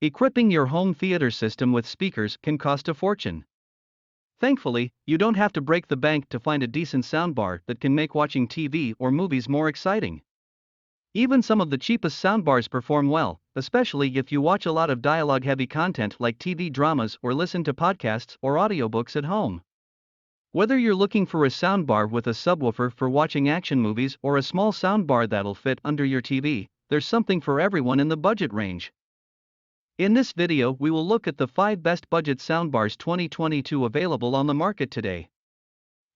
Equipping your home theater system with speakers can cost a fortune. Thankfully, you don't have to break the bank to find a decent soundbar that can make watching TV or movies more exciting. Even some of the cheapest soundbars perform well, especially if you watch a lot of dialogue-heavy content like TV dramas or listen to podcasts or audiobooks at home. Whether you're looking for a soundbar with a subwoofer for watching action movies or a small soundbar that'll fit under your TV, there's something for everyone in the budget range. In this video, we will look at the 5 best budget soundbars 2022 available on the market today.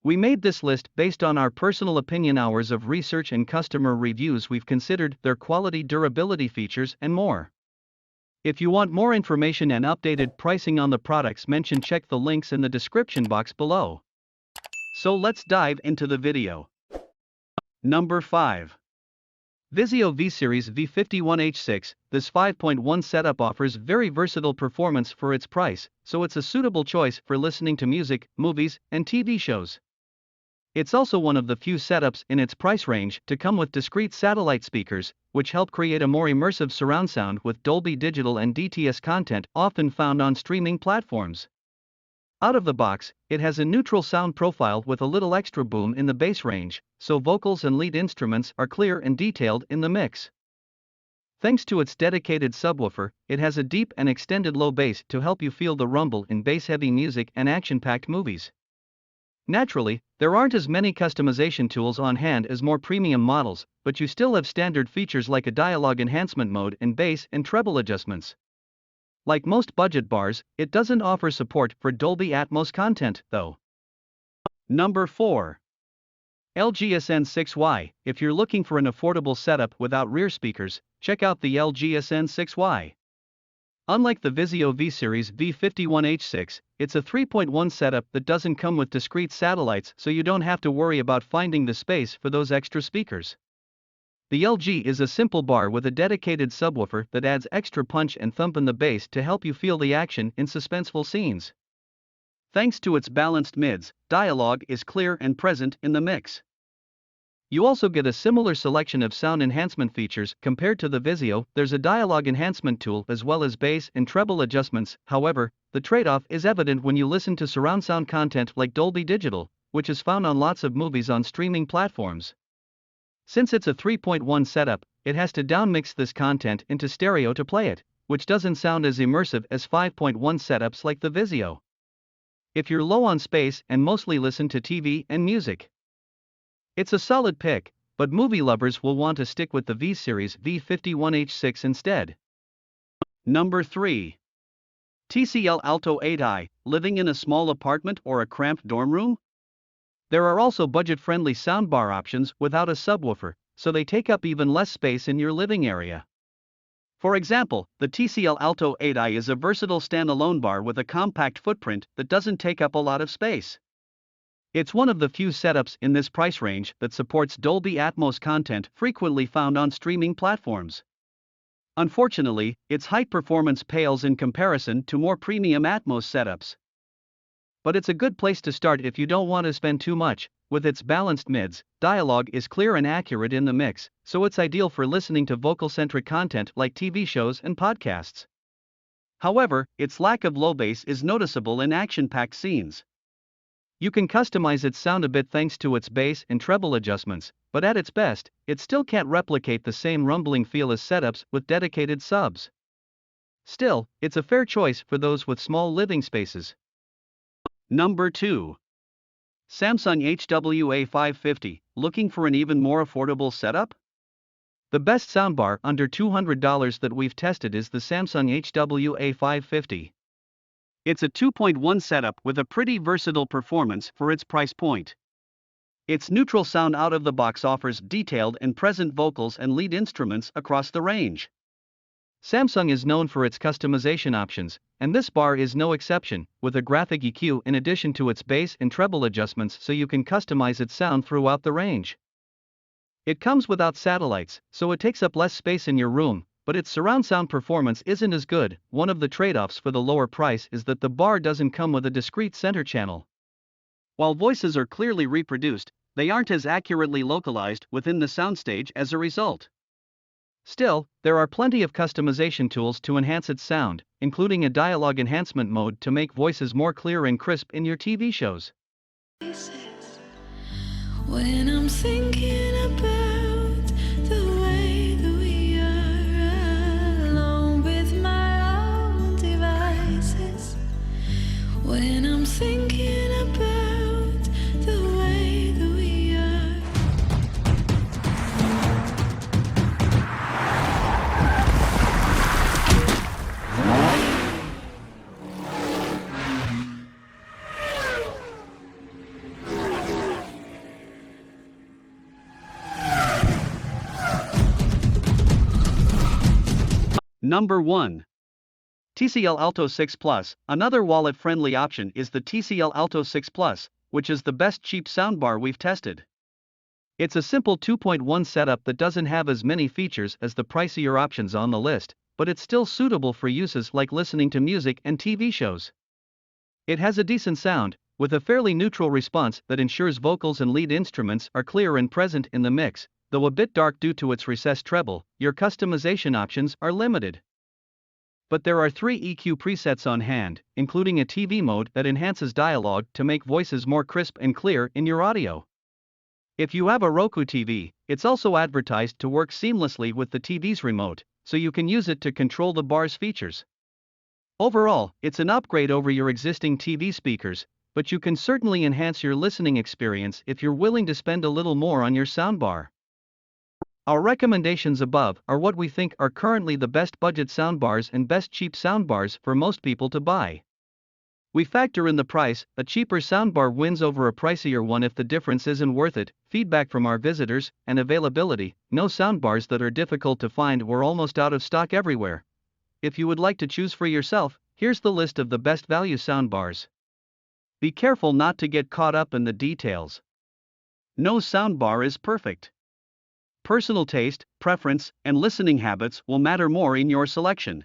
We made this list based on our personal opinion, hours of research and customer reviews. We've considered their quality, durability, features, and more. If you want more information and updated pricing on the products mentioned, check the links in the description box below. So let's dive into the video. Number 5. Vizio V-Series V51H6. This 5.1 setup offers very versatile performance for its price, so it's a suitable choice for listening to music, movies, and TV shows. It's also one of the few setups in its price range to come with discrete satellite speakers, which help create a more immersive surround sound with Dolby Digital and DTS content often found on streaming platforms. Out of the box, it has a neutral sound profile with a little extra boom in the bass range, so vocals and lead instruments are clear and detailed in the mix. Thanks to its dedicated subwoofer, it has a deep and extended low bass to help you feel the rumble in bass-heavy music and action-packed movies. Naturally, there aren't as many customization tools on hand as more premium models, but you still have standard features like a dialogue enhancement mode and bass and treble adjustments. Like most budget bars, it doesn't offer support for Dolby Atmos content, though. Number 4. LG SN6Y. If you're looking for an affordable setup without rear speakers, check out the LG SN6Y. Unlike the Vizio V-Series V51H6, it's a 3.1 setup that doesn't come with discrete satellites, so you don't have to worry about finding the space for those extra speakers. The LG is a simple bar with a dedicated subwoofer that adds extra punch and thump in the bass to help you feel the action in suspenseful scenes. Thanks to its balanced mids, dialogue is clear and present in the mix. You also get a similar selection of sound enhancement features compared to the Vizio. There's a dialogue enhancement tool as well as bass and treble adjustments. However, the trade-off is evident when you listen to surround sound content like Dolby Digital, which is found on lots of movies on streaming platforms. Since it's a 3.1 setup, it has to downmix this content into stereo to play it, which doesn't sound as immersive as 5.1 setups like the Vizio. If you're low on space and mostly listen to TV and music, it's a solid pick, but movie lovers will want to stick with the V-Series V51H6 instead. Number 3. TCL Alto 8i. Living in a small apartment or a cramped dorm room? There are also budget-friendly soundbar options without a subwoofer, so they take up even less space in your living area. For example, the TCL Alto 8i is a versatile standalone bar with a compact footprint that doesn't take up a lot of space. It's one of the few setups in this price range that supports Dolby Atmos content frequently found on streaming platforms. Unfortunately, its height performance pales in comparison to more premium Atmos setups. But it's a good place to start if you don't want to spend too much. With its balanced mids, dialogue is clear and accurate in the mix, so it's ideal for listening to vocal-centric content like TV shows and podcasts. However, its lack of low bass is noticeable in action-packed scenes. You can customize its sound a bit thanks to its bass and treble adjustments, but at its best, it still can't replicate the same rumbling feel as setups with dedicated subs. Still, it's a fair choice for those with small living spaces. Number 2. Samsung HWA550. Looking for an even more affordable setup? The best soundbar under $200 that we've tested is the Samsung HWA550. It's a 2.1 setup with a pretty versatile performance for its price point. Its neutral sound out of the box offers detailed and present vocals and lead instruments across the range. Samsung is known for its customization options, and this bar is no exception, with a graphic EQ in addition to its bass and treble adjustments so you can customize its sound throughout the range. It comes without satellites, so it takes up less space in your room, but its surround sound performance isn't as good. One of the trade-offs for the lower price is that the bar doesn't come with a discrete center channel. While voices are clearly reproduced, they aren't as accurately localized within the soundstage as a result. Still, there are plenty of customization tools to enhance its sound, including a dialogue enhancement mode to make voices more clear and crisp in your TV shows. When I'm thinking about the way that we are alone with my own devices, when I'm thinking about the way that we are. Number 1. TCL Alto 6 Plus. Another wallet-friendly option is the TCL Alto 6 Plus, which is the best cheap soundbar we've tested. It's a simple 2.1 setup that doesn't have as many features as the pricier options on the list, but it's still suitable for uses like listening to music and TV shows. It has a decent sound, with a fairly neutral response that ensures vocals and lead instruments are clear and present in the mix. Though a bit dark due to its recessed treble, your customization options are limited. But there are 3 EQ presets on hand, including a TV mode that enhances dialogue to make voices more crisp and clear in your audio. If you have a Roku TV, it's also advertised to work seamlessly with the TV's remote, so you can use it to control the bar's features. Overall, it's an upgrade over your existing TV speakers, but you can certainly enhance your listening experience if you're willing to spend a little more on your soundbar. Our recommendations above are what we think are currently the best budget soundbars and best cheap soundbars for most people to buy. We factor in the price. A cheaper soundbar wins over a pricier one if the difference isn't worth it. Feedback from our visitors, and availability: no soundbars that are difficult to find or almost out of stock everywhere. If you would like to choose for yourself, here's the list of the best value soundbars. Be careful not to get caught up in the details. No soundbar is perfect. Personal taste, preference, and listening habits will matter more in your selection.